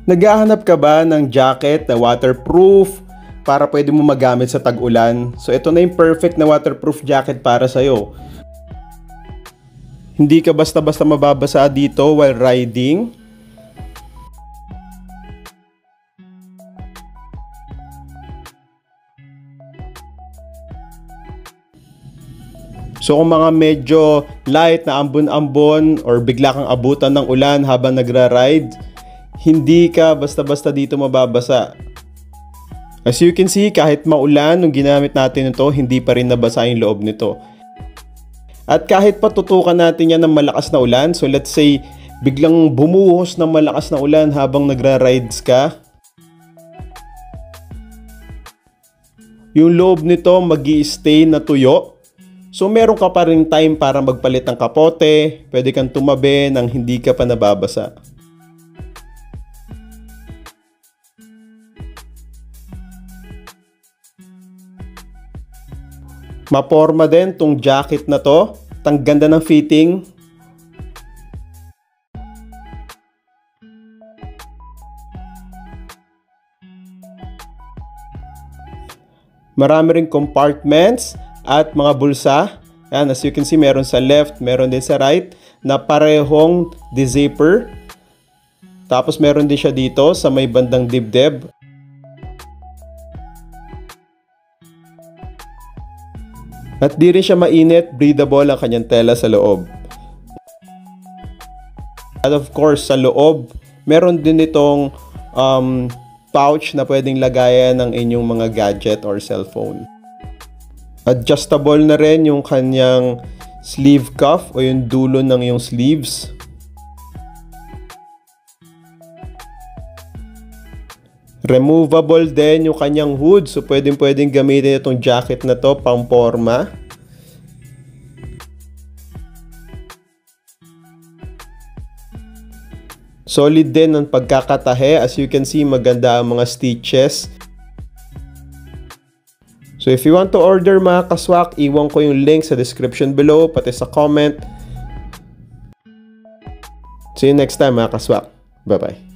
Naghahanap ka ba ng jacket na waterproof para pwede mo magamit sa tag-ulan? So ito na yung perfect na waterproof jacket para sa'yo. Hindi ka basta-basta mababasa dito while riding. So kung mga medyo light na ambon-ambon or bigla kang abutan ng ulan habang nagra-ride, hindi ka basta-basta dito mababasa. As you can see, kahit maulan, nung ginamit natin ito, hindi pa rin nabasa yung loob nito. At kahit patutukan natin yan ng malakas na ulan, so let's say, biglang bumuhos ng malakas na ulan habang nagra-rides ka, yung loob nito magi-stay na tuyo. So meron ka pa rin time para magpalit ng kapote, pwede kang tumabi nang hindi ka pa nababasa. Maporma din tong jacket na to. Ang ganda ng fitting. Marami ring compartments at mga bulsa. Yan, as you can see, meron sa left, meron din sa right na parehong de-zipper. Tapos meron din siya dito sa may bandang dibdib. At di rin siya mainit, breathable ang kanyang tela sa loob. At of course, sa loob, meron din itong pouch na pwedeng lagayan ng inyong mga gadget or cellphone. Adjustable na rin yung kanyang sleeve cuff o yung dulo ng iyong sleeves. Removable din yung kanyang hood, so pwedeng gamitin itong jacket na to pang forma. Solid din ang pagkakatahe, as you can see maganda ang mga stitches. So if you want to order mga kaswak, iwan ko yung link sa description below, pati sa comment. See you next time mga kaswak. Bye bye.